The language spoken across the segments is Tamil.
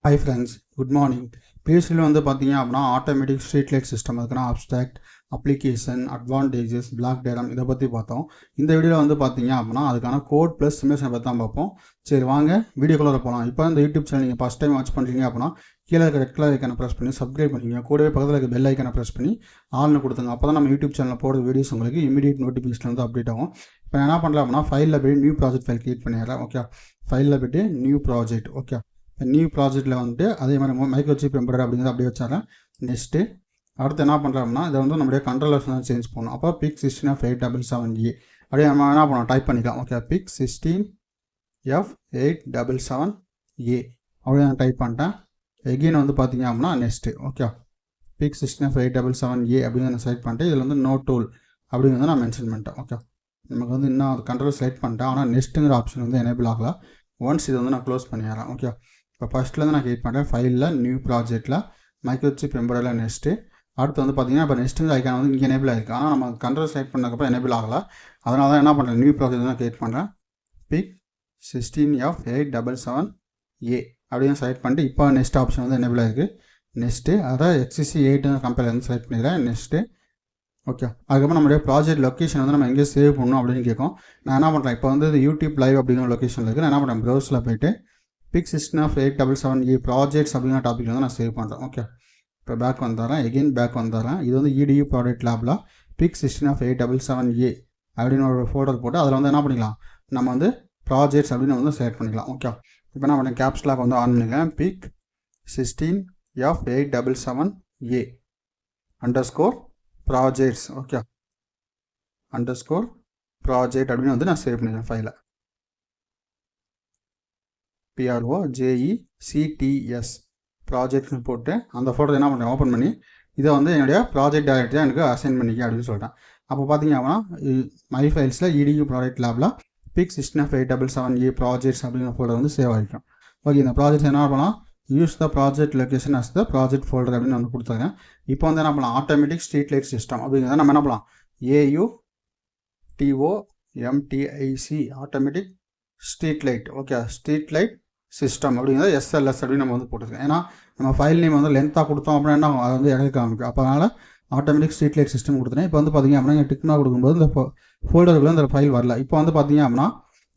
Hi friends, good morning. Previously வந்து பார்த்தீங்க அப்படின்னா ஆட்டோமேட்டிக் ஸ்ட்ரீட் லைட் சிஸ்டம் அதுக்கான abstract application advantages block diagram இதை பற்றி பார்த்தோம். இந்த வீடியோவில் வந்து பார்த்தீங்க அப்படின்னா அதுக்கான கோட் ப்ளஸ் சிமுலேஷனை பற்றி தான் பார்ப்போம். சரி வாங்க வீடியோக்குள்ளே போகலாம். இப்போ இந்த யூடியூப் சேனல் நீங்கள் ஃபஸ்ட் டைம் வாட்ச் பண்ணுறீங்க அப்படின்னா கீழே இருக்க ரெட் கலர் ஐக்கானை ப்ரெஸ் பண்ணி சப்ஸ்கிரைப் பண்ணிக்கோங்க. கூடவே பக்கத்தில் இருக்க பெல் ஐக்கானை ப்ரெஸ் பண்ணி ஆல்னு கொடுத்துங்க. அப்போ தான் நம்ம யூடியூப் சேனலில் போடுற வீடியோஸ் உங்களுக்கு இமீடியட் நோட்டிஃபிகேஷன் வந்து அப்டேட் ஆகும். இப்போ நான் என்ன பண்ணலாம் அப்படின்னா ஃபைலில் போய் நியூ ப்ராஜெக்ட் ஃபைல் கிரியேட் பண்ணிடுறேன். ஓகே, ஃபைலில் போய்ட்டு நியூ ப்ராஜெக்ட். ஓகே, நியூ ப்ராஜெக்ட்டில் வந்துட்டு அதே மாதிரி மைக்ரோசிப் எம்பெடட் அப்படிங்கிறது அப்படியே வச்சாரேன். நெக்ஸ்ட்டு அடுத்து என்ன பண்ணுறோம்னா இதை வந்து நம்மளுடைய கண்ட்ரோலர்ஸ் வந்து சேஞ்ச் பண்ணணும். அப்போ PIC 16F877A அப்படியே நம்ம என்ன பண்ணோம் டைப் பண்ணிக்கலாம். ஓகே, PIC 16F877A அப்படியே நான் டைப் பண்ணிட்டேன். எகெயின் வந்து பார்த்தீங்க அப்படின்னா நெக்ஸ்ட்டு ஓகே PIC 16F877A அப்படின்னு நான் செலக்ட் பண்ணிட்டு இதில் வந்து நோ டூல் அப்படிங்கிறத நான் மென்ஷன் பண்ணிட்டேன். ஓகே, நமக்கு வந்து இன்னும் அது கண்ட்ரோல் செலக்ட் பண்ணிட்டேன். ஆனால் நெக்ஸ்ட்டுங்கிற ஆப்ஷன் வந்து எனேபிள் ஆகல. ஒன்ஸ் இது வந்து நான் க்ளோஸ் பண்ணிடுறேன். ஓகே, இப்போ ஃபஸ்ட்லேருந்து நான் கிரியேட் பண்ணுறேன். ஃபைலில் நியூ ப்ராஜெக்ட்டில் மைக்ரோசிப் எம்பெடடில் நெக்ஸ்ட்டு அடுத்து வந்து பார்த்தீங்கன்னா இப்போ நெக்ஸ்ட்டுங்கிற ஐக்கான் வந்து இங்கே எனேபிள் ஆகிருக்கு. ஆனால் நம்ம கண்ட்ரோல் செலக்ட் பண்ணதுக்கப்புறம் எனேபிள் ஆகலை. அதனால தான் என்ன பண்ணுறேன் நியூ ப்ராஜெக்ட் தான் கிரியேட் பண்ணுறேன். PIC 16F877A அப்படின்னு செலக்ட் பண்ணிட்டு இப்போ நெக்ஸ்ட் ஆப்ஷன் வந்து எனேபிள் ஆகிருக்கு. நெக்ஸ்ட்டு அதான் XCC 8 கம்பெனி வந்து செலக்ட் பண்ணிக்கிறேன். நெக்ஸ்ட்டு ஓகே, அதுக்கப்புறம் நம்மளுடைய ப்ராஜெக்ட் லொக்கேஷன் வந்து நம்ம எங்கேயும் சேவ் பண்ணணும் அப்படின்னு கேட்கும். நான் என்ன பண்ணுறேன் இப்போ வந்து யூடியூப் லைவ் அப்படிங்கிற லொக்கேஷனில் இருக்குது. நான் என்ன பண்ணுறேன் ப்ரௌஸில் போய்ட்டு PIC 16F877A ப்ராஜெக்ட்ஸ் அப்படிங்கிற டாபிக் வந்து நான் சேவ் பண்ணுறேன். ஓகே, இப்போ பேக் வந்துடுறேன். எகெயின் பேக் வந்துடுறேன். இது வந்து EDU ப்ராடக்ட் லேபில் PIC 16F877A அப்படின்னு ஒரு ஃபோல்டர் போட்டு அதில் வந்து என்ன பண்ணிக்கலாம் நம்ம வந்து ப்ராஜெக்ட்ஸ் அப்படின்னு வந்து செலக்ட் பண்ணிக்கலாம். ஓகே, இப்போ நான் பண்ணேன் கேப்ஸ் லாக் வந்து ஆன் பண்ணிக்கிறேன். PIC 16F877A underscore projects. Okay, underscore project அப்படின்னு வந்து நான் சேவ் பண்ணிக்கிறேன் ஃபைலை. PROJECTS ப்ராஜெக்ட்னு போட்டு அந்த ஃபோட்டோ என்ன பண்ணுறேன் ஓப்பன் பண்ணி இதை வந்து என்னுடைய ப்ராஜெக்ட் டைரக்டராக எனக்கு அசைன் பண்ணிக்க அப்படின்னு சொல்லிட்டேன். அப்போ பார்த்தீங்க அப்படின்னா மை ஃபைல்ஸில் EDU ப்ராடக்ட் லேபில் PIC 16F877A ப்ராஜெக்ட்ஸ் அப்படிங்கிற ஃபோல்டர் வந்து சேவ் ஆகிருக்கும். ஓகே, இந்த ப்ராஜெக்ட்ஸ் என்ன பண்ணலாம் use the project location as the project folder அப்படின்னு வந்து கொடுத்துருக்கேன். இப்போ வந்து என்ன பண்ணலாம் ஆட்டோமேட்டிக் ஸ்ட்ரீட் லைட் சிஸ்டம் அப்படிங்கிறத நம்ம என்ன பண்ணலாம் AUTOMTIC automatic street light. Okay, street light system அப்படிங்கிறத SLS அப்படின்னு நம்ம வந்து போட்டுருக்கோம். ஏன்னா நம்ம ஃபைல் நேம் வந்து லென்த்தாக கொடுத்தோம் அப்படின்னா என்ன அது வந்து இடையில காமிக்கும். அப்போ அதனால் ஆட்டோமேட்டிக் ஸ்ட்ரீட் லைட் சிஸ்டம் கொடுத்துட்டேன். இப்போ வந்து பார்த்தீங்க அப்படின்னா டிக்னா கொடுக்கும்போது இந்த ஃபோல்டருக்குள்ள இந்த ஃபைல் வரல. இப்போ வந்து பார்த்தீங்க அப்படின்னா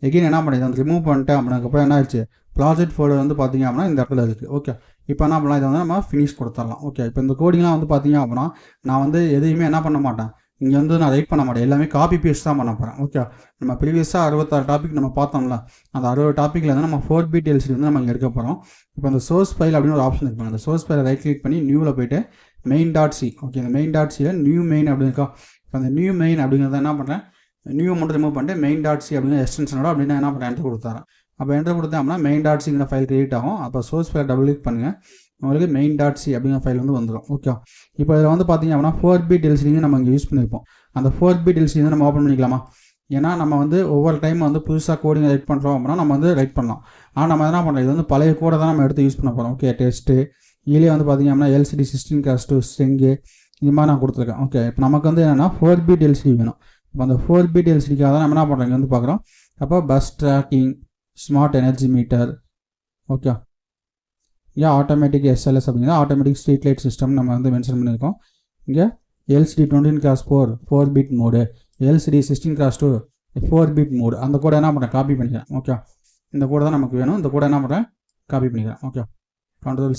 எகெயின் என்ன பண்ணிடுது வந்து ரிமூவ் பண்ணிட்டேன் அப்படின்னதுக்கப்புறம் என்ன ஆயிடுச்சு ப்ராஜெக்ட் ஃபோல்டர் வந்து பார்த்தீங்க அப்படின்னா இந்த இடத்துல இருக்குது. ஓகே, இப்போ என்ன பண்ணலாம் இதை வந்து நம்ம ஃபினிஷ் கொடுத்துடலாம். ஓகே, இப்போ இந்த கோடிங்லாம் வந்து பார்த்தீங்க அப்படின்னா நான் வந்து எதையுமே என்ன பண்ண மாட்டேன் இங்கே வந்து நான் ரைட் பண்ண மாட்டேன். எல்லாமே காப்பி பேஸ்ட் தான் பண்ண போகிறேன். ஓகே, நம்ம ப்ரீவியஸாக 66 டாபிக் நம்ம பார்த்தோம்ல அந்த 60 டாப்பிக்கில் வந்து நம்ம 4 டீல்ஸ் வந்து நம்ம இங்கே எடுக்க போகிறோம். இப்போ இந்த சோர்ஸ் ஃபைல் அப்படின்னு ஒரு ஆப்ஷன் இருப்பாங்க. அந்த சோர்ஸ் ஃபைலை ரைட் கிளிக் பண்ணி நியூவில் போய்ட்டு main.c. ஓகே, இந்த main.cயில் நியூ மெயின் அப்படின்னு இருக்கா. இப்போ அந்த நியூ மெயின் அப்படிங்கிறத என்ன பண்ணுறேன் நியூ மட்டும் ரிமூவ் பண்ணிட்டு main.c அப்படிங்கிற எக்ஸ்டென்ஷனோட அப்படின்னா என்ன பண்ணுறேன் என்ட்ரு கொடுத்துறேன். அப்போ என்ட்ரு கொடுத்தேன் அப்படின்னா main.cங்கிற ஃபைல் கிரியேட் ஆகும். அப்போ சோர்ஸ் ஃபைலை டபுள் கிளிக் பண்ணுங்கள், உங்களுக்கு main.c அப்படிங்கிற ஃபைல் வந்து வந்துடும். ஓகே, இப்போ இதில் வந்து பார்த்தீங்க அப்படின்னா 4 LCD நம்ம இங்கே யூஸ் பண்ணியிருப்போம். அந்த 4 LCD வந்து நம்ம ஓப்பன் பண்ணிக்கலாமா? ஏன்னா நம்ம வந்து ஒவ்வொரு டைம் வந்து புதுசாக கோடிங் ரைட் பண்ணுறோம் அப்படின்னா நம்ம வந்து ரைட் பண்ணலாம். ஆனால் நம்ம என்ன பண்ணுறோம் இது வந்து பழைய கோடை தான் நம்ம எடுத்து யூஸ் பண்ண போகிறோம். ஓகே, டெஸ்ட்டு இதுலேயே வந்து பார்த்தீங்க அப்படின்னா LCD 16 காஸ்ட்டு ஸ்ட்ரிங்கு இது மாதிரி நான் கொடுத்துருக்கேன். ஓகே, இப்போ நமக்கு வந்து என்னென்னா 4 LCD வேணும். இப்போ அந்த 4 LCDக்காக தான் நம்ம என்ன பண்ணுறோம் இங்கே வந்து பார்க்குறோம். அப்போ bus tracking smart energy metre. Okay, automatic SLS அப்படிங்கிற ஆட்டோமேட்டிக் ஸ்ட்ரீட் லைட் சிஸ்டம் நம்ம வந்து மென்ஷன் பண்ணியிருக்கோம். இங்கே LCD 20x4 4-bit mode, LCD 16x2 4-bit mode அந்த கூட என்ன பண்ணுறேன் காப்பி பண்ணிக்கிறேன். ஓகே, இந்த கூட தான் நமக்கு வேணும். இந்த கூட என்ன பண்ணுறேன் காப்பி பண்ணிக்கிறேன். ஓகே, Ctrl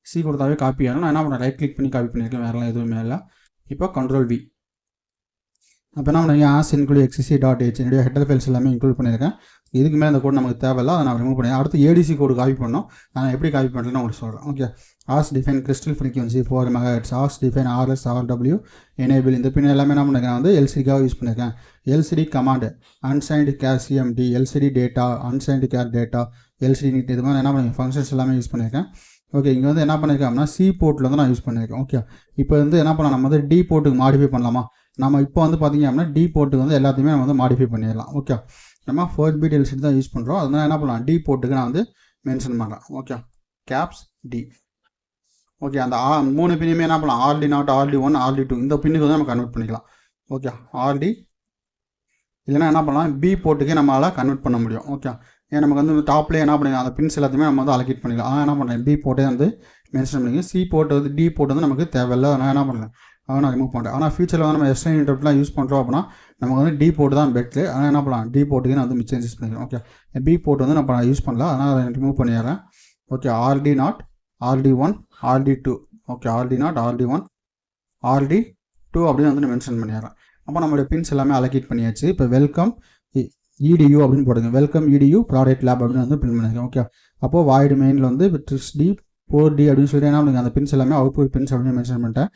C கொடுத்தாவே காப்பி ஆகும். நான் என்ன பண்ணுறேன் ரைட் கிளிக் பண்ணி காப்பி பண்ணியிருக்கேன், வேறெல்லாம் எதுவுமே இல்லை. இப்போ Ctrl V. அப்போ என்ன பண்ணுறீங்க include XCC.h என்னுடைய ஹெட்டர் ஃபைல்ஸ் எல்லாமே இன்க்ளூட் பண்ணியிருக்கேன். இதுக்கு மேலே இந்த கோட் நமக்கு தேவையில்லை, அதை நான் ரிமூவ் பண்ணேன். அடுத்து ADC கோடு காப்பி பண்ணோம். நான் எப்படி காப்பி பண்ணுறேன்னு உங்களுக்கு சொல்கிறேன். Okay, hash define crystal frequency 4 MHz, hash define RS RW enable இந்த பின் எல்லாமே என்ன பண்ணிருக்கேன் வந்து LCDக்காக யூஸ் பண்ணியிருக்கேன். LCD command unsigned char CMD, LCD data unsigned char data, LCD need இது மாதிரி என்ன பண்ணிருக்கேன் ஃபங்க்ஷன்ஸ் எல்லாமே யூஸ் பண்ணியிருக்கேன். ஓகே, இங்கே வந்து என்ன பண்ணியிருக்கேன் அப்படின்னா C போர்ட்டில் வந்து நான் யூஸ் பண்ணியிருக்கேன். ஓகே, இப்போ வந்து என்ன பண்ணலாம் நம்ம வந்து D போர்ட்டுக்கு மாடிஃபை பண்ணலாமா? நம்ம இப்போ வந்து பார்த்தீங்க அப்படின்னா D போர்ட்டுக்கு வந்து எல்லாத்தையுமே நம்ம வந்து மாடிஃபை பண்ணிடலாம். ஓகே, நம்ம 4 LCD தான் யூஸ் பண்ணுறோம். அதனால என்ன பண்ணலாம் D போர்ட்டுக்கு நான் வந்து மென்ஷன் பண்ணுறேன். Okay, caps D. ஓகே, அந்த 3 பின்னுமே என்ன பண்ணலாம் RD0 RD1 RD2 இந்த பின்னுக்கு வந்து நம்ம கன்வெர்ட் பண்ணிக்கலாம். ஓகே, RD இல்லைனா என்ன பண்ணலாம் B போர்ட்டுக்கே நம்மளால் கன்வெர்ட் பண்ண முடியும். ஓகே, ஏன் நமக்கு வந்து டாப்லேயே என்ன பண்ணிக்கலாம் அந்த பின்ஸ் எல்லாத்தையுமே நம்ம வந்து அலோகேட் பண்ணிக்கலாம். ஆனால் என்ன பண்ணுறேன் பி போட்டே வந்து மென்ஷன் பண்ணிங்க. சி போட்டு வந்து டி போட்டு வந்து நமக்கு தேவையில்லை, நான் என்ன பண்ணல அவன் நான் ரிமூவ் பண்ணுறேன். ஆனால் ஃபியூச்சரில் வந்து நம்ம எஸ்ஐ இன்டர்ப்ட்லாம் யூஸ் பண்ணுறோம் அப்படின்னா நமக்கு வந்து டி போட்டு தான் பெட்ரு. ஆனால் என்ன பண்ணலாம் டி போட்டுக்கு நான் வந்து மிச்சம் சேஞ்சஸ் பண்ணிக்கிறேன். ஓகே, பி போட்டு வந்து நம்ம யூஸ் பண்ணல, அதனால் அதை ரிமூவ் பண்ணிடுறேன். Okay, RD nought RD1 RD2. Okay, RD nought RD1 RD2 அப்படின்னு வந்து மென்ஷன் பண்ணிடுறேன். அப்போ நம்மளுடைய பின்ஸ் எல்லாமே அலோகேட் பண்ணியாச்சு. இப்போ வெல்கம் EDU அப்படின்னு போடுங்க. வெல்கம் EDU ப்ராடக்ட் லேப் அப்படின்னு வந்து பிரிண்ட் பண்ணியிருக்கேன். ஓகே, அப்போது வாய்டு மெயினில் வந்து ட்ரிஸ்டி 4D அப்படின்னு சொல்லிட்டு என்ன பண்ணுங்க அந்த பின்ஸ் எல்லாமே அவுட்புட் பின்ஸ் அப்படின்னு மென்ஷன் பண்ணிட்டேன்.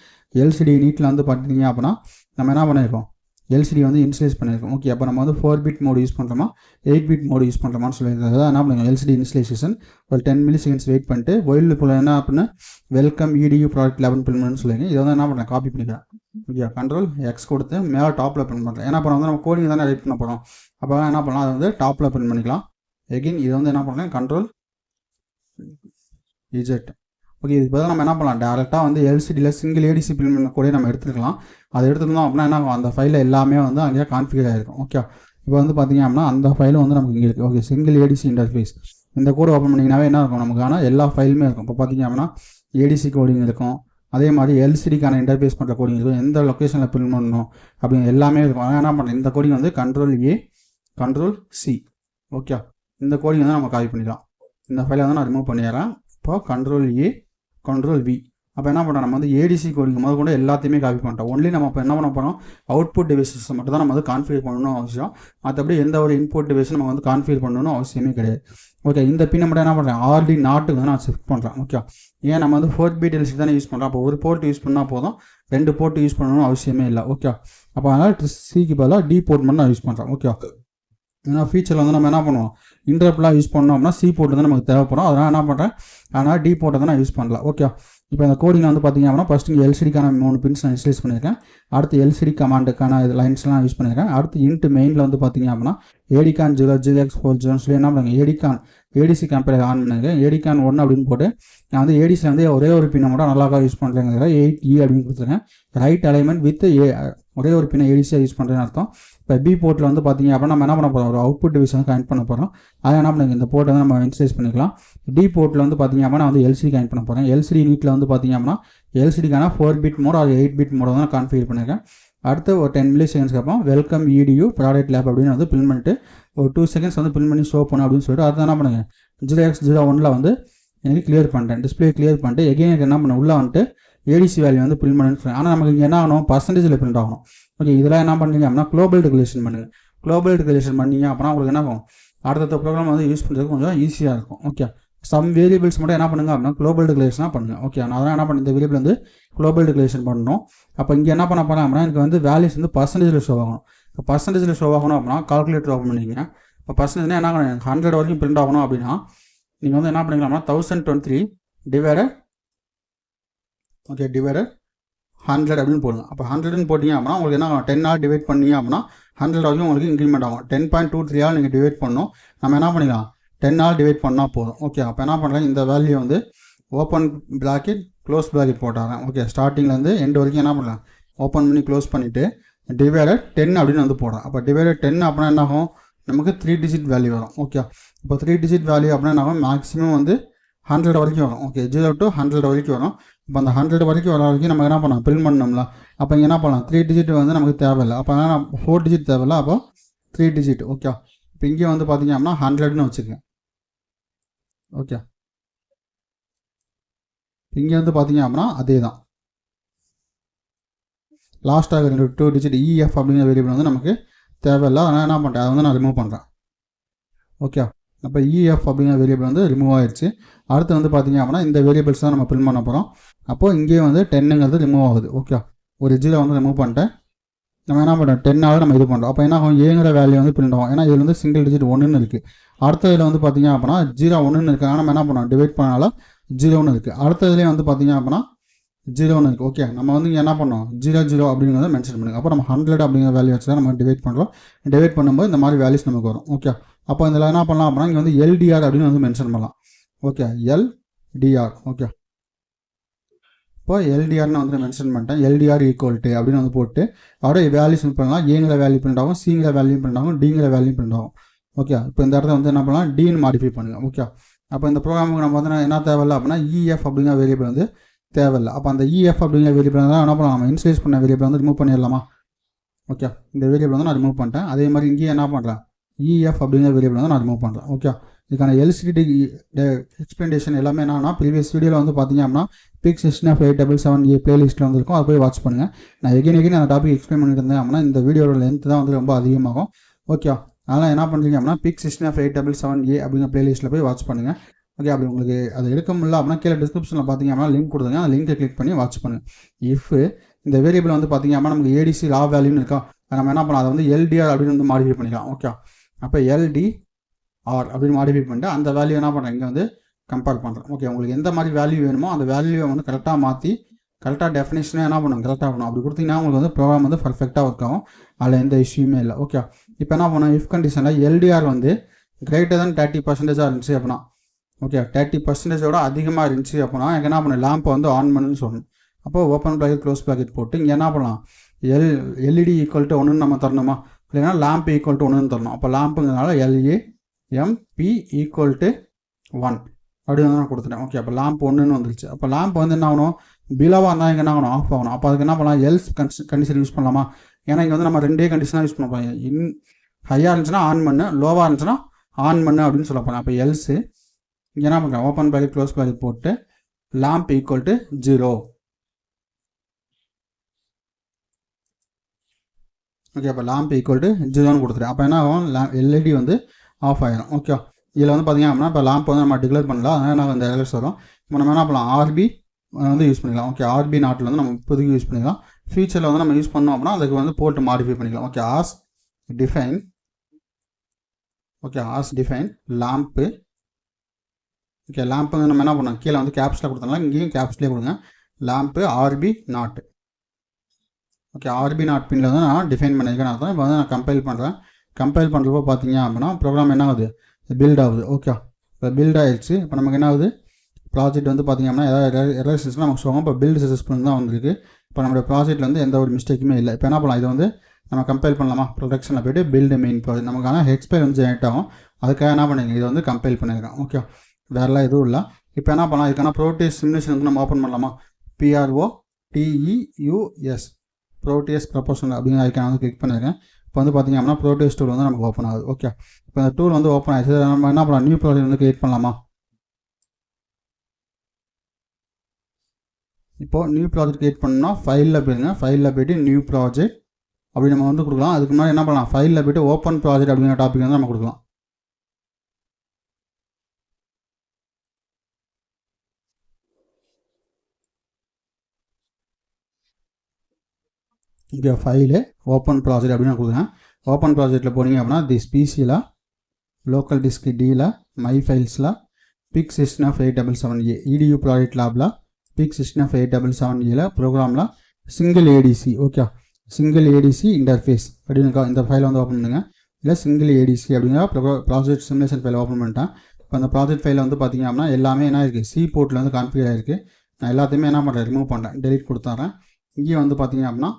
LCD நீட்டில் வந்து பார்த்தீங்க அப்படின்னா நம்ம என்ன பண்ணியிருக்கோம் LCD வந்து இன்ஸ்டலைஸ் பண்ணியிருக்கோம். ஓகே, அப்போ நம்ம வந்து 4-bit மோடு யூஸ் பண்ணுறோமா 8-bit மோடு யூஸ் பண்ணுறோமான்னு சொல்லியிருக்காங்க. என்ன பண்ணுங்க LCD இன்ஸ்டலைசேஷன் ஒரு 10 milliseconds வெயிட் பண்ணிட்டு ஒயில் போல் என்ன அப்படின்னா வெல்கம் EDU ப்ராடக்ட் லேப்னு பிரிண்ட் பண்ணு சொல்லுங்க. இதை வந்து என்ன பண்ணுறேன் காப்பி பண்ணிக்கிறேன். ஓகே, கண்ட்ரோல் X கொடுத்து மேலே டாப்பில் பிரிண்ட் பண்ணுறேன். ஏன்னா அப்புறம் வந்து நம்ம கோடிங் தானே ரைட் பண்ண போகிறோம். அப்போ என்ன பண்ணலாம் அதை வந்து டாப்பில் பிரிண்ட் பண்ணிக்கலாம். எகைன் இதை வந்து என்ன பண்ணுறேன் கண்ட்ரோல் Z. ஓகே, இது பதிலாக நம்ம என்ன பண்ணலாம் டேரெக்டாக வந்து LCDயில் சிங்கிள் ADC பிரிண்ட் பண்ண கூட நம்ம எடுத்துக்கலாம். அதை எடுத்துருந்தோம் அப்படின்னா என்ன அந்த ஃபைலில் எல்லாமே வந்து அங்கேயே கான்ஃபிகர் ஆகிருக்கும். ஓகே, இப்போ வந்து பார்த்தீங்க அப்படின்னா அந்த ஃபைலும் வந்து நமக்கு இங்கே இருக்குது. ஓகே, சிங்கிள் ADC இன்டர்ஃபேஸ் இந்த கோடு ஓப்பன் பண்ணிங்கனாவே என்ன இருக்கும் நமக்கான எல்லா ஃபைலுமே இருக்கும். இப்போ பார்த்தீங்க அப்படின்னா ADC கோடிங் இருக்கும், அதே மாதிரி LCDக்கான இன்டர்ஃபேஸ் பண்ணுற கோடிங் இருக்கும், எந்த லொக்கேஷனில் பிரிண்ட் பண்ணணும் அப்படின்னு எல்லாமே இருக்கும். ஆனால் என்ன பண்ணுறேன் இந்த கோடிங் வந்து control A control C. Okay, இந்த கோடிங் வந்து நம்ம காப்பி பண்ணிக்கலாம். இந்த ஃபைலை வந்து நான் ரிமூவ் பண்ணிடுறேன். இப்போ கண்ட்ரோல் A கண்ட்ரோல் V. அப்போ என்ன பண்ணுறோம் நம்ம வந்து ADC கோடிங் முதல் கொண்டு எல்லாத்தையுமே காப்பி பண்ணிட்டோம். ஒன்லி நம்ம இப்போ என்ன பண்ண போகிறோம் அவுட்புட் டிவைசஸ் மட்டும் தான் நம்ம வந்து கான்ஃபிகர் பண்ணணும் அவசியம். மற்றபடி எந்த ஒரு இன்புட் டிவைஸும் நம்ம வந்து கான்ஃபிகர் பண்ணணும் அவசியமே கிடையாது. ஓகே, இந்த பின்னை மட்டும் என்ன பண்ணுறேன் RD நாட்டுக்கு வந்து நான் ஷிஃப்ட் பண்ணுறேன். ஓகே, ஏன் நம்ம வந்து 4-bit LCD தானே யூஸ் பண்ணுறோம். அப்போ ஒரு போர்ட் யூஸ் பண்ணால் போதும், 2 போர்ட் யூஸ் பண்ணணும் அவசியமே இல்லை. ஓகே, அப்போ அதனால் சிக்கு பதிலாக D போர்ட் மட்டும் நான் யூஸ் பண்ணுறேன். ஓகே, ஏன்னா ஃபீச்சரில் வந்து நம்ம என்ன பண்ணுவோம் இன்டர்ப்ட்லாம் யூஸ் பண்ணோம் அப்படின்னா C போர்ட் வந்து நமக்கு தேவைப்படும். அதனால் என்ன பண்ணுறேன் ஆனால் D போர்ட்டை தான் நான் யூஸ் பண்ணல. ஓகே, இப்போ இந்த கோடிங்கில் வந்து பார்த்தீங்க அப்படின்னா ஃபஸ்ட்டு இங்கே LCDக்கான 3 பின்ஸ் நான் இன்ஸ்டலைஸ் பண்ணியிருக்கேன். அடுத்து LCD கமாண்டுக்கான லைன்ஸ்லாம் யூஸ் பண்ணியிருக்கேன். அடுத்து இன்ட்டு மெயினில் வந்து பார்த்தீங்க அப்படின்னா ADCON 0 சொல்லி என்ன பண்ணுங்க ADC கம்பேர் ஆன் பண்ணியிருக்கேன். ADCON 1 அப்படின்னு போட்டு நான் வந்து ADCயில் வந்து ஒரே ஒரு பின்னை மட்டும் நல்லாக்கா யூஸ் பண்ணுறேங்கிற 8E அப்படின்னு கொடுத்துருக்கேன். ரைட் அலைன்மெண்ட் வித் ஒரே ஒரு பின்னை ADCயாக யூஸ் பண்ணுறேன்னு அர்த்தம். இப்போ B போர்ட்டில் வந்து பார்த்தீங்க அப்படின்னா நம்ம என்ன பண்ண போகிறோம் ஒரு அவுட்புட் டிவைஸ் வந்து கனெக்ட் பண்ண போகிறோம். அதை என்ன பண்ணுங்க இந்த போர்ட்டை வந்து நம்ம இன்ஸ்டலைஸ் பண்ணிக்கலாம். D போர்ட்டில் வந்து பார்த்தீங்க அப்படின்னா வந்து LCD கனெக்ட் பண்ண போகிறேன். LCD நீட்டில் வந்து பார்த்தீங்க அப்படின்னா LCDக்கான 4-bit மோட் அது 8-bit மோட் வந்து நான் கான்ஃபிகர் பண்ணியிருக்கேன். அடுத்து ஒரு 10 milliseconds அப்புறம் வெல்கம் EDU ப்ராடக்ட் லேப் அப்படின்னு வந்து பிரிண்ட் பண்ணிட்டு ஒரு 2 seconds வந்து பிரிண்ட் பண்ணி ஷோ பண்ணணும் அப்படின்னு சொல்லிட்டு அடுத்து என்ன பண்ணுங்க 0x01 வந்து எனக்கு கிளியர் பண்ணிட்டேன். டிஸ்பிளே கிளியர் பண்ணிட்டு எகைன் என்ன பண்ண உள்ளே வந்துட்டு ADC வேல்யூ வந்து பிரிண்ட் பண்ணுன்னு சொன்னேன். ஆனால் நமக்கு இங்கே என்ன ஆகணும் பர்சன்டேஜில் பிரிண்ட் ஆகணும். ஓகே, இதெல்லாம் என்ன பண்ணுறீங்க அப்படின்னா குளோபல் ரெகுலேஷன் பண்ணுங்கள். குளோபல் ரெகுலேஷன் பண்ணிங்க அப்படின்னா உங்களுக்கு என்ன ஆகும் அடுத்த ப்ரோக்ராம் வந்து யூஸ் பண்ணுறதுக்கு கொஞ்சம் ஈஸியாக இருக்கும். ஓகே, சம் வேரியபிள்ஸ் மட்டும் என்ன பண்ணுங்க அப்படின்னா குளோபல் ரெகுலேஷனாக பண்ணுங்கள். ஓகே, நான் அதெல்லாம் என்ன பண்ண இந்த வேரியபிள் வந்து குளோபல் ரெகுலேஷன் பண்ணணும். அப்போ இங்கே என்ன பண்ண போகிறேன் அப்படின்னா எனக்கு வந்து வேல்யூஸ் வந்து பர்சன்டேஜில் ஷோ ஆகணும். இப்போ பர்சன்டேஜில் ஷோ ஆகணும் அப்படின்னா கால்குலேட்டர் ஓப்பன் பண்ணிங்க. இப்போ பர்சன்டேஜ்னா என்ன ஆகணும் 100 வரைக்கும் பிரிண்ட் ஆகணும் அப்படின்னா நீங்கள் வந்து என்ன பண்ணிக்கலாம்னா 1023 டிவைடட் டிவைடட் 100 அப்படின்னு போடுங்க. அப்போ 100ன்னு போட்டிங்க அப்படின்னா உங்களுக்கு என்ன ஆகும் 10 டிவைட் பண்ணிங்க அப்படின்னா 100 வரைக்கும் உங்களுக்கு இன்க்ரிமெண்ட் ஆகும். 10.23 நீங்கள் டிவைட் பண்ணணும். நம்ம என்ன பண்ணிக்கலாம் 10 டிவைட் பண்ணால் போதும். ஓகே, அப்போ என்ன பண்ணுறேன் இந்த வேல்யூ வந்து ஓப்பன் ப்ராக்கெட் க்ளோஸ் ப்ராக்கெட் போட்டாங்க. ஓகே, ஸ்டார்டிங்லேருந்து எண்டு வரைக்கும் என்ன பண்ணலாம் ஓப்பன் பண்ணி க்ளோஸ் பண்ணிவிட்டு டிவைடட் 10 அப்படின்னு வந்து போடுறேன். அப்போ டிவைடட் 10 அப்படின்னா என்ன ஆகும் நமக்கு 3 டிஜிட் வேல்யூ வரும். ஓகே, இப்போ 3 டிஜிட் வேல்யூ அப்படின்னா என்ன ஆகும் மேக்ஸிமம் வந்து 100 வரைக்கும் வரும். ஓகே, 0 to 100 வரைக்கும் வரும். இப்போ அந்த 100 வரைக்கும் வர வரைக்கும் நம்ம என்ன பண்ணலாம் பிரிண்ட் பண்ணோம்ல. அப்போ இங்கே என்ன பண்ணலாம் 3 டிஜிட் வந்து நமக்கு தேவையில்லை. அப்போ என்ன 4 டிஜிட் தேவையில்லை. அப்போ 3 டிஜிட். ஓகே, இப்போ இங்கே வந்து பார்த்தீங்க அப்படின்னா 100ன்னு வச்சுக்கோங்க. ஓகே, இங்கே வந்து பார்த்தீங்க அப்படின்னா அதே தான் லாஸ்ட்டாக 2 டிஜிட் EF அப்படிங்கிற வேரியபிள் வந்து நமக்கு தேவையில்லை. அதனால் என்ன பண்ணுறேன் அதை வந்து நான் ரிமூவ் பண்ணுறேன். ஓகே, அப்போ EF அப்படிங்கிற வேரியபிள் வந்து ரிமூவ் ஆகிடுச்சு. அடுத்து வந்து பார்த்தீங்க அப்படின்னா இந்த வேரியபிள்ஸ் தான் நம்ம பிரிண்ட் பண்ண போகிறோம். அப்போது இங்கே வந்து 10ங்கிறது ரிமூவ் ஆகுது. ஓகே, ஒரு 0 வந்து ரிமூவ் பண்ணிட்டேன். நம்ம என்ன பண்ணுறோம் 10 நம்ம இது பண்ணுறோம். அப்போ என்ன ஆகும் ஏங்கிற வேல்யூ வந்து பிரிண்ட் ஆகும். ஏன்னா இதில் வந்து சிங்கிள் டிஜிட் 1ன்னு இருக்குது. அடுத்ததில் வந்து பார்த்தீங்க அப்படின்னா 0 இருக்குது. ஆனால் நம்ம என்ன பண்ணோம் டிவைட் பண்ணால 0ன்னு இருக்குது. அடுத்ததுலேயே வந்து பார்த்தீங்க அப்படின்னா 0ன்னு இருக்குது. ஓகே, நம்ம வந்து இங்கே என்ன பண்ணோம் 00 அப்படிங்கிறத மென்ஷன் பண்ணுங்க. அப்போ நம்ம 100 அப்படிங்கிற வேல்யூ வச்சு தான் நம்ம டிவைட் பண்ணுறோம். டிவைட் பண்ணும்போது இந்த மாதிரி வேல்யூஸ் நமக்கு வரும். ஓகே, அப்போ இதில் என்ன பண்ணலாம் அப்படின்னா இங்கே வந்து LDR அப்படின்னு வந்து மென்ஷன் பண்ணலாம். Okay, LDR. ஓகே, இப்போ LDRன்னு வந்து மென்ஷன் பண்ணிட்டேன். LDR ஈக்குவல் டு அப்படின்னு வந்து போட்டு அதோட வேல்யூஸ் பண்ணலாம். ஏங்கிற வேல்யூ பிரிண்ட் ஆகும், சிங்கிற வேல்யூ பிரிண்ட் ஆகும், டிங்கிற வேல்யூ பிரிண்ட் ஆகும். ஓகே. இப்போ இந்த இடத்துல வந்து என்ன பண்ணலாம், டின்னு மாடிஃபை பண்ணுங்கள். ஓகே. அப்போ இந்த ப்ரோக்ராமுக்கு நம்ம வந்து என்ன தேவையில்லை அப்படின்னா இஎஃப் அப்படிங்கிற வேரியபிள் வந்து தேவையில்லை. அப்போ அந்த இஎஃப் அப்படிங்கிற வேரியபிள் தான் என்ன பண்ணலாம், நம்ம இன்சைஸ் பண்ண வேரியபிள் வந்து ரிமூவ் பண்ணிடலாமா? ஓகே. இந்த வேரியபிள் வந்து நான் ரிமூவ் பண்ணிட்டேன். அதே மாதிரி இங்கேயே என்ன பண்ணுறேன், இஎஃப் அப்படிங்கிற வேரியபிள் வந்து நான் ரிமூவ் பண்ணுறேன். ஓகே. இதுக்கான எல்சிடி எக்ஸ்பிளனேஷன் எல்லாமே என்னன்னா ப்ரீவியஸ் வீடியோவில் வந்து பார்த்தீங்க அப்படின்னா PIC system of 8777A பிளேலிஸ்ட்டில் வந்துருக்கும். அதை போய் வாட்ச் பண்ணுங்கள். நான் எகைன் அந்த டாபிக் எக்ஸ்பிளைன் பண்ணிட்டு இருந்தேன் அப்படின்னா இந்த வீடியோட லென்த் தான் வந்து ரொம்ப அதிகமாகும். ஓகே. அதனால் என்ன பண்ணுறீங்க அப்படின்னா PIC system of 8777A அப்படிங்கிற பிளேலிஸ்ட்டில் போய் வாட்ச் பண்ணுங்கள். ஓகே. அப்படி உங்களுக்கு அது எடுக்க முடியல அப்படின்னா கீழே டிஸ்கிரிப்ஷனில் பார்த்தீங்க அப்படின்னா லிங்க் கொடுத்துங்க. அந்த லிங்கை கிளிக் பண்ணி வாட்ச் பண்ணுங்கள். இஃப் இந்த வேரியபிள் வந்து பார்த்தீங்க அப்படின்னா நமக்கு ஏடிசி லா வேல்யூன்னு இருக்கா, நம்ம என்ன பண்ணலாம், அதை வந்து LDR அப்படின்னு வந்து மாடிஃபை பண்ணிக்கலாம். ஓகே. அப்போ LDR அப்படின்னு மாடிஃபை பண்ணிட்டு அந்த வேல்யூ என்ன பண்ணுறேன், இங்கே வந்து கம்பேர் பண்ணுறேன். ஓகே. உங்களுக்கு எந்த மாதிரி வேல்யூ வேணுமோ அந்த வேல்யூவை வந்து கரெக்டாக மாற்றி கரெக்டாக டெஃபினேஷனாக என்ன பண்ணணும், கரெக்டாக பண்ணணும். அப்படி கொடுத்தீங்கன்னா உங்களுக்கு வந்து ப்ரோக்ராம் வந்து பர்ஃபெக்டாக ஒர்க் ஆகும். அதில் எந்த இஷ்யூமே இல்லை. ஓகே. இப்போ என்ன பண்ணணும், இஃப் கண்டிஷனில் LDR வந்து கிரேட்டர் தென் 30% இருந்துச்சு அப்படின்னா, ஓகே 30% அதிகமாக இருந்துச்சு அப்படின்னா எனக்கு என்ன பண்ணணும், லேம்பை வந்து ஆன் பண்ணுன்னு சொல்லணும். அப்போ ஓப்பன் ப்ராக்கெட் க்ளோஸ் ப்ராக்கெட் போட்டு இங்கே என்ன பண்ணலாம், LED ஈக்குவல் டு 1ன்னு நம்ம தரணுமா, இல்லைன்னா லேம்ப் ஈக்குவல் டு 1ன்னு தரணும். அப்போ லேம்புங்கிறதுனால LAMP ஈக்குவல் டு 1 அப்படின்னு வந்து நான் கொடுத்துட்டேன். ஓகே. அப்போ லேம்ப் 1ன்னு வந்துருச்சு. அப்போ லேம்ப் வந்து என்ன ஆகணும், பிலோவாக இருந்தால் இங்கே என்ன ஆகணும், ஆஃப் ஆகணும். அப்போ அதுக்கு என்ன பண்ணலாம், எல்ஸ் கண்டிஷன் யூஸ் பண்ணலாமா? ஏன்னா இங்கே வந்து நம்ம ரெண்டே கண்டிஷனாக யூஸ் பண்ண போகிறோம். ஹையாக இருந்துச்சுன்னா ஆன் பண்ணு, லோவாக இருந்துச்சுன்னா ஆன் பண்ணு அப்படின்னு சொல்ல போகிறேன். அப்போ எல்ஸு இங்கே என்ன பண்ணுறேன், ஓப்பன் ப்ராக்கெட் க்ளோஸ் ப்ராக்கெட் போட்டு லேம்ப் ஈக்குவல் டு 0. ஓகே. அப்போ லேம்ப் ஈக்குவல் டு 0ன்னு கொடுத்துட்டேன். அப்போ என்ன ஆகும், LED வந்து ஆஃப் ஆகிடும். ஓகே. இதில் வந்து பார்த்திங்க அப்படின்னா இப்போ லேம்ப் வந்து நம்ம டிக்ளேர் பண்ணல, அதனால் அந்த எரர்ஸ் வரும். இப்போ நம்ம என்ன பண்ணலாம், RB வந்து யூஸ் பண்ணிக்கலாம். ஓகே. RB நாட்டில் வந்து நம்ம இப்போதைக்கு யூஸ் பண்ணிக்கலாம். ஃபியூச்சரில் வந்து நம்ம யூஸ் பண்ணோம் அப்படின்னா அதுக்கு வந்து போட்டு மாடிஃபை பண்ணிக்கலாம். Okay. Hash define, okay hash define lamp. Okay. Lamp வந்து நம்ம என்ன பண்ணோம், கீழே வந்து கேப்ஸில் கொடுத்தோம்னா இங்கேயும் கேப்ஸ்லேயே கொடுங்க, lamp RB nut. Okay. RB nut பின்னில் வந்து நான் டிஃபைன் பண்ணியிருக்கேன் அர்த்தம். இப்போ வந்து நான் கம்பைல் பண்ணுறேன். கம்பைல் பண்ணுறப்போ பார்த்தீங்க அப்படின்னா ப்ரோக்ராம் என்ன ஆகுது, பில்ட் ஆகுது. ஓகே. இப்போ பில்ட் ஆகிடுச்சு. இப்போ நமக்கு என்ன ஆகுது, ப்ராஜெக்ட் வந்து பார்த்திங்க அப்படின்னா ஏதாவது எரர்ஸ் இருந்துச்சுன்னா நமக்கு சொல்லுவோம். இப்போ பில்டு சக்ஸஸ்ஃபுல் தான் வந்துருக்கு. இப்போ நம்மளுடைய ப்ராஜெக்ட்டில் வந்து எந்த ஒரு மிஸ்டேக்குமே இல்லை. இப்போ என்ன பண்ணலாம், இது வந்து நம்ம கம்பைல் பண்ணலாமா, ப்ரொடக்ஷனில் போய்ட்டு பில்டு மெயின் ப்ராஜெக்ட் நமக்கான எக்ஸ்பைர் வந்து ஜெனரேட் ஆகும். அதுக்காக என்ன பண்ணிங்க, இதை வந்து கம்பைல் பண்ணியிருக்கேன். ஓகே. வேறெல்லாம் எதுவும் இல்லை. இப்போ என்ன பண்ணலாம், இதுக்கான ப்ரோட்டீஸ் சிமுலேஷன் வந்து நம்ம ஓப்பன் பண்ணலாமா, PROTEUS ப்ரோட்டியஸ் ப்ரொபோஷனல் அப்படிங்கிற ஐக்கான வந்து கிளிக் பண்ணியிருக்கேன். இப்போ வந்து பார்த்திங்க அப்படின்னா ப்ரோட்டியஸ் டூல் வந்து நமக்கு ஓப்பன் ஆகுது. ஓகே. இப்போ இந்த டூல் வந்து ஓப்பன் ஆகிடுச்சு. நம்ம என்ன பண்ணலாம், நியூ ப்ராஜெக்ட் வந்து கிரியேட் பண்ணலாமா. இப்போது நியூ ப்ராஜெக்ட் கிரியேட் பண்ணணும்னா ஃபைலில் போயிருங்க, ஃபைலில் போய்ட்டு நியூ ப்ராஜெக்ட் அப்படி நம்ம வந்து கொடுக்கலாம். அதுக்கு முன்னாடி என்ன பண்ணலாம், ஃபைலில் போய்ட்டு ஓப்பன் ப்ராஜெக்ட் அப்படிங்கிற டாபிக் வந்து நம்ம கொடுக்கலாம். இப்போ ஃபைலு ஓப்பன் ப்ராஜெக்ட் அப்படின்னு கொடுக்குறேன். ஓப்பன் ப்ராஜெக்ட்டில் போனீங்க அப்படின்னா திஸ் பிசியில் லோக்கல் டிஸ்க் டியில் மை ஃபைல்ஸில் PIC system of 8777A EDU project லேபில் PIC system of 8777Aல ப்ரோக்ராமில் single ADC. Okay. Single ADC interface அப்படின்னு இந்த ஃபைலை வந்து ஓப்பன் பண்ணுங்கள். இல்லை சிங்கிள் ADC அப்படிங்கிற ப்ராஜெக்ட் சிமுலேஷன் ஃபைலை ஓப்பன் பண்ணிட்டேன். இப்போ அந்த ப்ராஜெக்ட் ஃபைலில் வந்து பார்த்திங்க அப்படின்னா எல்லாமே என்ன இருக்குது, C போர்ட்டில் வந்து கான்ஃபிகர் ஆகிருக்கு. நான் எல்லாத்தையுமே என்ன பண்ணுறேன், ரிமூவ் பண்ணுறேன், டெலிட் கொடுத்துட்றேன். இங்கேயும் வந்து பார்த்திங்க அப்படின்னா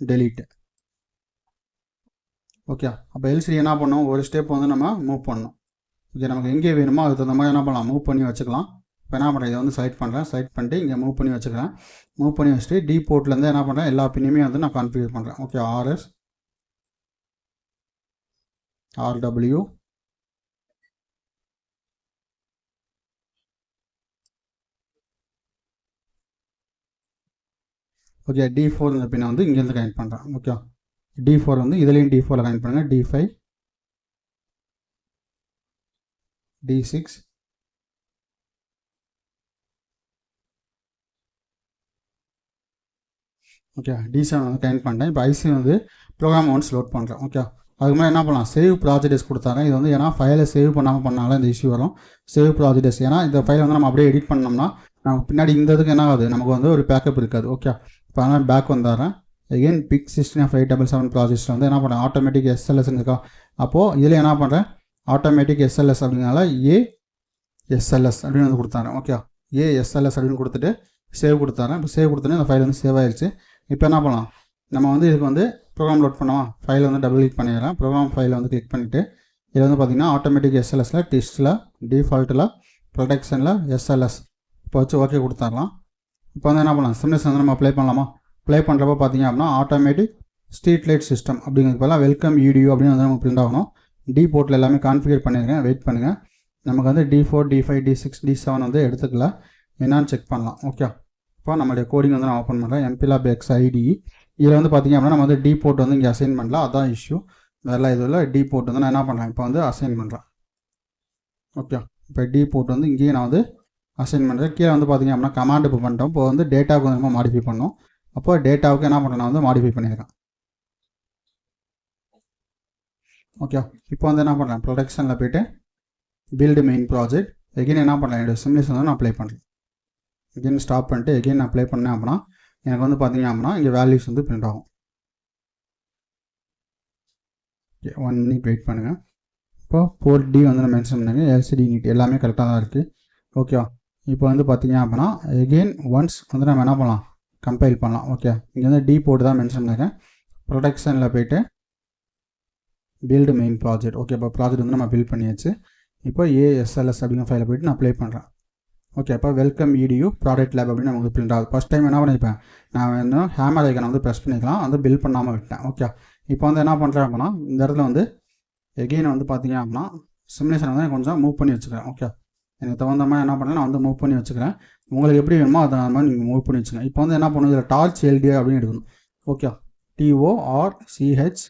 டெலீட். ஓகே. அப்போ எல்சிடி என்ன பண்ணோம், ஒரு ஸ்டெப் வந்து நம்ம மூவ் பண்ணணும். ஓகே. நமக்கு எங்கே வேணுமோ அதுக்கு தகுந்த மாதிரி என்ன பண்ணலாம், மூவ் பண்ணி வச்சுக்கலாம். இப்போ என்ன பண்ணுறேன், இதை வந்து செலக்ட் பண்ணுறேன், செலக்ட் பண்ணிட்டு இங்கே மூவ் பண்ணி வச்சுக்கிறேன். மூவ் பண்ணி வச்சுட்டு டி போர்ட்லேருந்து என்ன பண்ணுறேன், எல்லா பின்னையுமே வந்து நான் கான்ஃபிகர் பண்ணுறேன். Okay. RS RW okay. D4 இந்த பின்னை வந்து இங்கேருந்து கனெக்ட் பண்ணுறேன். ஓகே. D4 வந்து இதுலேயும் D4ல் கனெக்ட் பண்ணுங்கள். D5 D6 okay. D7 வந்து கனெக்ட் பண்ணிட்டேன். இப்போ ஐசி வந்து ப்ரோக்ராம் ஒன்ஸ் லோட் பண்ணுறேன். ஓகே. அதுக்கு முன்னாடி என்ன பண்ணலாம், சேவ் ப்ராஜெக்ட்ஸ் கொடுத்தாங்க. இது வந்து ஏன்னா ஃபைலை சேவ் பண்ணாமல் பண்ணாலும் இந்த இஷ்யூ வரும். சேவ் ப்ராஜெக்ட்ஸ் ஏன்னா இந்த ஃபைலை வந்து நம்ம அப்படியே எடிட் பண்ணோம்னா நமக்கு பின்னாடி இந்த இதுக்கு என்ன ஆகுது, நமக்கு வந்து ஒரு பேக்கப் இருக்காது. ஓகே. இப்போ அதனால் பேக் வந்துடுறேன். எகெயின் PIC system of 8777 ப்ராஜெக்ட்ஸில் வந்து என்ன பண்ணுறேன், ஆட்டோமேட்டிக் SLS இருக்கா. அப்போது இதில் என்ன பண்ணுறேன், ஆட்டோமேட்டிக் SLS அப்படிங்கிறனால ASLS அப்படின்னு வந்து கொடுத்தாரேன். ஓகே. ASLS அப்படின்னு கொடுத்துட்டு சேவ் கொடுத்தாரேன். இப்போ சேவ் கொடுத்தோன்னே இந்த ஃபைல் வந்து சேவ் ஆயிடுச்சு. இப்போ என்ன பண்ணலாம், நம்ம வந்து இதுக்கு வந்து ப்ரோக்ராம் லோட் பண்ணுவோம். ஃபைலை வந்து டபுள் கிளிக் பண்ணிடுறேன். ப்ரோக்ராம் ஃபைலை வந்து கிளிக் பண்ணிவிட்டு இது வந்து பார்த்திங்கன்னா ஆட்டோமேட்டிக் எஸ்எல்எஸில் டெஸ்ட்டில் டிஃபால்ட்டில் ப்ரொடக்ஷனில் எஸ்எல்எஸ் இப்போ வச்சு ஓகே கொடுத்துடலாம். இப்போ வந்து என்ன பண்ணலாம், சிமுலேஷன் வந்து நம்ம ப்ளே பண்ணலாமா? ப்ளே பண்ணுறப்ப பார்த்திங்க அப்படின்னா ஆட்டோமேட்டிக் ஸ்ட்ரீட் லைட் சிஸ்டம் அப்படிங்கிறது போல வெல்கம் ஈடியோ அப்படின்னு வந்து நமக்கு பிரிண்ட் ஆகணும். டி போர்ட்டில் எல்லாமே கான்ஃபிகர் பண்ணியிருக்கேன், வெயிட் பண்ணுங்கள். நமக்கு வந்து D4 D5 D6 D7 வந்து எடுத்துக்கல, என்னான்னு செக் பண்ணலாம். ஓகே, இப்போ நம்மளுடைய கோடிங் வந்து நான் ஓப்பன் பண்ணுறேன். MPLAB X IDE. இதில் வந்து பார்த்திங்க அப்படின்னா நம்ம வந்து டி போர்ட் வந்து இங்கே அசைன் பண்ணலாம், அதான் இஷ்யூ. வேறு இதில் டி போர்ட் வந்து நான் என்ன பண்ணுறேன், இப்போ வந்து அசைன் பண்ணுறேன். ஓகே, இப்போ டி போர்ட் வந்து இங்கேயே நான் வந்து அசைன் பண்ணுறேன். கீழே வந்து பார்த்திங்க அப்படின்னா கமாண்ட் இப்போ பண்ணிட்டோம். இப்போ வந்து டேட்டாவுக்கு வந்து நம்ம மாடிஃபை பண்ணோம். அப்போ டேட்டாவுக்கு என்ன பண்ணுறேன், நான் வந்து மாடிஃபை பண்ணியிருக்கேன். ஓகே, இப்போ வந்து என்ன பண்ணுறேன், ப்ரொடக்ஷனில் போய்ட்டு பில்டு மெயின் ப்ராஜெக்ட். எகெயின் என்ன பண்ணுறேன், என்னோடய சிமுலேஷன் வந்து நான் அப்ளை பண்ணுறேன். எகெயின் ஸ்டாப் பண்ணிட்டு எகெயின் நான் அப்ளை பண்ணேன் அப்படின்னா எனக்கு வந்து பார்த்திங்க அப்படின்னா இங்கே வேல்யூஸ் வந்து பிரிண்ட் ஆகும். ஓகே, 1 மினிட் வெயிட் பண்ணுங்கள். இப்போ போர்ட் டி வந்து நான் மென்ஷன் பண்ணுங்க, எல்சிடி நீட் எல்லாமே கரெக்டாக தான் இருக்குது. ஓகேவா, இப்போ வந்து பார்த்திங்க அப்படின்னா எகெயின் ஒன்ஸ் வந்து நம்ம என்ன பண்ணலாம், கம்பைல் பண்ணலாம். ஓகே, இங்கே வந்து டி போர்ட் தான் மென்ஷன் பண்ணியிருக்கேன். ப்ரொடக்ஷனில் போய்ட்டு பில்டு மெயின் ப்ராஜெக்ட். ஓகே, இப்போ ப்ராஜெக்ட் வந்து நம்ம பில்ட் பண்ணியாச்சு. இப்போ ஏஎஸ்எல்எஸ் அப்படிங்கிற ஃபைலை போய்ட்டு நான் அப்ளை பண்ணுறேன். ஓகே, இப்போ வெல்கம் EDU ப்ராடக்ட் லேப் அப்படின்னு நமக்கு பிரிண்ட் ஆகுது. ஃபஸ்ட் டைம் என்ன பண்ணியிருப்பேன், நான் வந்து ஹேமர் ஐக்கனை வந்து ப்ரெஸ் பண்ணிக்கலாம், வந்து பில் பண்ணாமல் விட்டேன். ஓகே, இப்போ வந்து என்ன பண்ணுறேன் அப்படின்னா இந்த இடத்துல வந்து எகெயின் வந்து பார்த்திங்க அப்படின்னா சிமுலேஷன் வந்து கொஞ்சம் மூவ் பண்ணி வச்சுக்கிறேன். ஓகே, எனக்கு தகுந்த மாதிரி என்ன பண்ணேன், நான் வந்து மூவ் பண்ணி வச்சுக்கிறேன். உங்களுக்கு எப்படி வேணுமோ அதை மாதிரி நீங்கள் மூவ் பண்ணி வச்சுக்கோங்க. இப்போ வந்து என்ன பண்ணுங்க, இதில் டார்ச் LDR அப்படின்னு எடுக்கணும். Okay, TORCHLDR.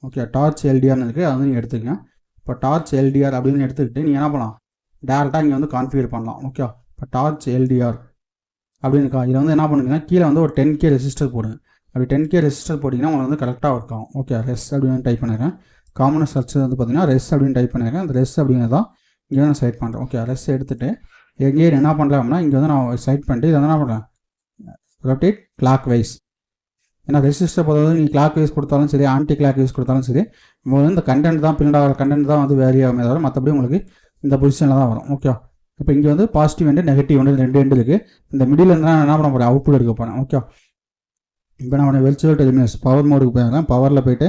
ஓகே, டார்ச் LDRனு இருக்குது, அது வந்து நீங்கள் எடுத்துக்கங்க. இப்போ டார்ச் LDR அப்படின்னு எடுத்துக்கிட்டு நீங்கள் என்ன பண்ணலாம், டேரெக்டாக இங்கே வந்து கான்ஃபிகர் பண்ணலாம். ஓகே, இப்போ டார்ச் LDR அப்படின்னு இருக்கா, இதில் வந்து என்ன பண்ணுங்கன்னா கீழே வந்து ஒரு 10K ரெசிஸ்டர் போடுங்க. அப்படி 10K ரெசிஸ்டர் போட்டிங்கன்னா உங்களுக்கு வந்து கரெக்டாக ஒர்க் ஆகும். ஓகே, ரெஸ் அப்படின்னு டைப் பண்ணிடுறேன். காமன் சர்ச் வந்து பார்த்தீங்கன்னா ரெஸ் அப்படின்னு டைப் பண்ணிடுறேன். அந்த ரெஸ் அப்படிங்கிறது தான் இங்கே நான் செலக்ட் பண்ணுறேன். ஓகே, ரெஸ் எடுத்துகிட்டு எங்கேயே என்ன பண்ணுறேன் அப்படின்னா இங்கே வந்து நான் செலக்ட் பண்ணிட்டு இதை என்ன பண்ணுறேன், ரொட்டேட் கிளாக் வைஸ். ஏன்னா ரெசிஸ்டர் பொறுத்தவரை நீங்கள் கிளாக் வைஸ் கொடுத்தாலும் சரி, ஆன்டி கிளாக் வைஸ் கொடுத்தாலும் சரி, உங்களுக்கு வந்து இந்த கண்டென்ட் தான் பிரிண்ட் ஆகிற கண்டென்ட் தான் வந்து வேரி ஆகுமே தவிர மற்றபடி உங்களுக்கு இந்த பொசிஷனில் தான் வரும். ஓகே, இப்போ இங்கே வந்து positive end negative end 2 end இருக்குது. இந்த மிடில் இருந்து நான் என்ன பண்ண போகிறேன், அவுட்புட் எடுக்க போகிறேன். ஓகே, இப்போ நான் வெர்ச்சுவல் டெர்மினல்ஸ் பவர் மோடுக்கு போயிருக்கேன். பவரில் போய்ட்டு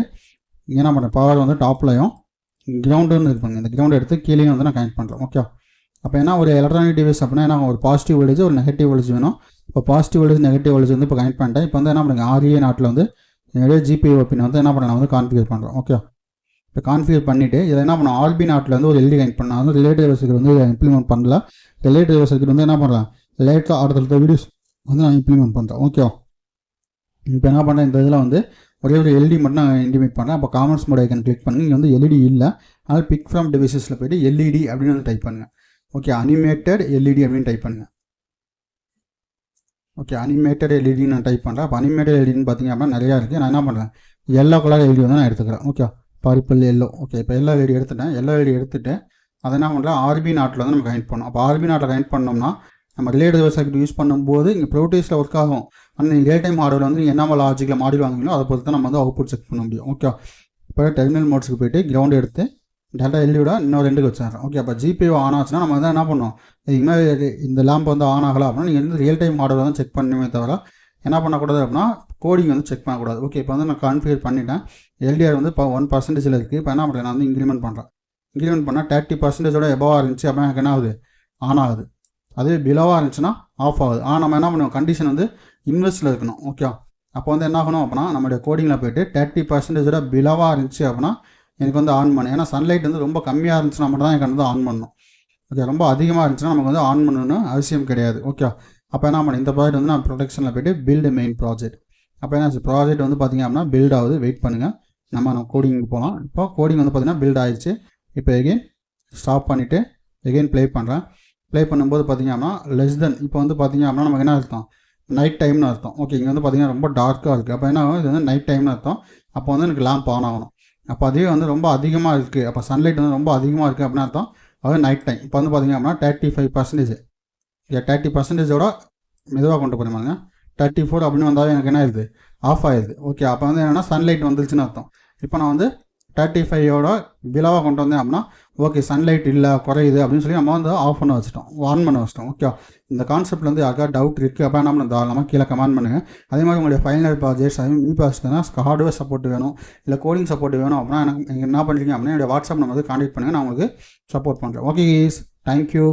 இங்கே என்ன பண்ணுறேன், பவர் வந்து டாப்லையும் கிரவுண்டுன்னு இருப்பாங்க, இந்த கிரவுண்ட் எடுத்து கீழே வந்து நான் கனெக்ட் பண்ணுறேன். ஓகே, அப்போ என்ன ஒரு எலக்ட்ரானிக் டிவைஸ் அப்படின்னா என்ன, ஒரு பாசிட்டிவ் வோல்டேஜ் ஒரு நெகட்டிவ் வோல்டேஜ் வேணும். இப்போ பாசிட்டிவ் வோல்டேஜ் நெகட்டிவ் வோல்டேஜ் வந்து இப்போ கனெக்ட் பண்ணிட்டேன். இப்போ வந்து என்ன பண்ணுங்க, RA நாட்டில் வந்து என்னுடைய GPIO பின் வந்து என்ன பண்ணலாம், வந்து கான்ஃபிகர் பண்ணுறோம். ஓகே, இப்போ கான்ஃபிகர் பண்ணிவிட்டு இதை என்ன பண்ணோம், RB நாட்டில் வந்து ஒரு LED கனெக்ட் பண்ணலாம். வந்து ரிலேட்டிவ் சர்க்யூட் வந்து இம்ப்ளிமெண்ட் பண்ணல. ரிலேட்டிவ் சர்க்யூட் வந்து என்ன பண்ணுறேன், லேட்டாக அடுத்த வீடியோஸ் வந்து நான் இம்ப்ளிமெண்ட் பண்ணுறேன். ஓகே, இப்போ என்ன பண்ணுறேன், இந்த இதில் வந்து ஒரே ஒரு LED மட்டும் நான் இன்டிமேட் பண்ணுறேன். அப்போ காமர்ஸ் மோட் ஐக்கன் கிளிக் பண்ணுங்க. இங்கே வந்து LED இல்லை, அதனால் பிக் ஃப்ரம் டிவைசஸில் போய்ட்டு LED அப்படின்னு வந்து டைப் பண்ணுங்கள். ஓகே, அனிமேட்டட் LED அப்படின்னு டைப் பண்ணுங்கள். ஓகே, அனிமேட்டட் LED நான் டைப் பண்ணுறேன். அப்போ அனிமேட்டட் LEDன்னு பார்த்திங்க அப்படின்னா நிறையா இருக்குது. நான் என்ன பண்ணுறேன், எல்லோ கலர் LED வந்து நான் எடுத்துக்கிறேன். Okay, purple yellow. ஓகே, இப்போ எல்லோ LED எடுத்துட்டேன். எல்லோ LED எடுத்துகிட்டு அதை என்ன பண்ணுறேன், RB நாட்டில் வந்து நம்ம கனெக்ட் பண்ணோம். அப்போ RB நாட்டில் கனெக்ட் பண்ணோம்னா நம்ம ரிலேட்டிவ் சர்க்யூட் யூஸ் பண்ணும்போது இங்கே ப்ரோட்டீஸில் ஒர்க் ஆகும். ஆனால் நீங்கள் ரியல் டைம் மாடல் வந்து நீங்கள் என்ன லாஜிக்கில் மாடல் வாங்குவீங்களோ அதை பொறுத்து நம்ம வந்து அவுட்புட் செக் பண்ண முடியும். ஓகே, இப்போ டெர்மினல் மோட்ஸ்க்கு போய்ட்டு கிரவுண்ட் எடுத்து டேட்டா LEDயோட இன்னொரு 2க்கு வச்சுறேன். ஓகே, அப்போ GPIO ஆன் ஆச்சுன்னா நம்ம வந்து என்ன பண்ணோம், இதுமாதிரி இந்த லேம்ப் வந்து ஆன் ஆகலாம் அப்படின்னா நீங்கள் வந்து ரியல் டைம் மாடல் தான் செக் பண்ணுமே தவிர என்ன பண்ணக்கூடாது அப்படின்னா கோடிங் வந்து செக் பண்ணக்கூடாது. ஓகே, இப்போ வந்து நான் கான்ஃபிகர் பண்ணிட்டேன். LDR வந்து இப்போ 1% இருக்குது. இப்போ என்ன பண்ணுறேன், நான் வந்து இன்க்ரிமெண்ட் பண்ணுறேன். இன்க்ரிமெண்ட் பண்ணால் 30% எபோவாக இருந்துச்சு அப்படின்னா எனக்கு என்ன ஆகுது, ஆன் ஆகுது. அதே பிலோவாக இருந்துச்சுன்னா ஆஃப் ஆகுது. ஆனால் நம்ம என்ன பண்ணுவோம், கண்டிஷன் வந்து இன்வெர்ஸில் இருக்கணும். ஓகே, அப்போ வந்து என்ன ஆகணும் அப்படின்னா நம்மளுடைய கோடிங்கில் போய்ட்டு 30% பிலோவாக இருந்துச்சு அப்படின்னா எனக்கு வந்து ஆன் பண்ணு. ஏன்னா சன்லைட் வந்து ரொம்ப கம்மியாக இருந்துச்சுன்னா மட்டும் தான் எனக்கு வந்து ஆன் பண்ணணும். ஓகே, ரொம்ப அதிகமாக இருந்துச்சுன்னா நமக்கு வந்து ஆன் பண்ணணும்னு அவசியம் கிடையாது. ஓகே, அப்போ என்ன பண்ண, இந்த ப்ராஜெக்ட் வந்து நான் ப்ரொடக்ஷனில் போய்ட்டு பில்டு மெயின் ப்ராஜெக்ட். அப்போ என்ன ப்ராஜெக்ட் வந்து பார்த்திங்க அப்படின்னா பில்ட் ஆகுது. வெயிட் பண்ணுங்கள், நம்ம கோடிங்க்கு போகலாம். இப்போ கோடிங் வந்து பார்த்திங்கன்னா பில்ட் ஆகிடுச்சு. இப்போ எகெயின் ஸ்டாப் பண்ணிவிட்டு எகெயின் ப்ளே பண்ணுறேன். ப்ளே பண்ணும்போது பார்த்திங்க அப்படின்னா லெஸ் தென் இப்போ வந்து பார்த்திங்க அப்படின்னா நமக்கு என்ன அர்த்தம், நைட் டைம்னு அர்த்தம். ஓகே, இங்கே வந்து பார்த்திங்கன்னா ரொம்ப டார்க்காக இருக்குது. அப்போ என்ன ஆகும், இது வந்து நைட் டைம்னு அர்த்தம். அப்போ வந்து எனக்கு லேம்ப் ஆன் ஆகணும். அப்போ அதே வந்து ரொம்ப அதிகமாக இருக்குது, அப்போ சன்லைட் வந்து ரொம்ப அதிகமாக இருக்குது அப்படின்னு அர்த்தம். அது நைட் டைம். இப்போ வந்து பார்த்திங்க அப்படின்னா 35%. 30%ஓட மெதுவாக கொண்டு போயிருமாங்க. 34 அப்படின்னு வந்தாலும் எனக்கு என்ன ஆயிடுது, ஆஃப் ஆயிடுது. ஓகே, அப்போ வந்து என்னென்னா சன்லைட் வந்துருச்சுன்னு அர்த்தம். இப்போ நான் வந்து 35ஓட பிலோவாக கொண்டு வந்தேன் அப்படின்னா ஓகே சன்லைட் இல்லை குறையுது அப்படின்னு சொல்லி நம்ம வந்து ஆஃப் பண்ண வச்சிட்டோம், வார்ன் பண்ண வச்சிட்டோம். ஓகே, இந்த கான்செப்ட்ல வந்து யாருக்காவது டவுட் இருக்குது அப்போ நம்ம தாராளமாக கீழே கமெண்ட் பண்ணுங்கள். அதே மாதிரி உங்களுடைய ஃபைனல் ப்ராஜெக்ட்ஸ் ப்ராஜெக்ட்னா ஹார்ட்வேர் சப்போர்ட் வேணும் இல்லை கோடிங் சப்போர்ட் வேணும் அப்படின்னா எனக்கு என்ன பண்ணுறீங்க அப்படின்னா என்னுடைய வாட்ஸ்அப் நம்பர் வந்து கான்டாக்ட் பண்ணுங்கள், நான் உங்களுக்கு சப்போர்ட் பண்ணுறேன். Okay, thank you.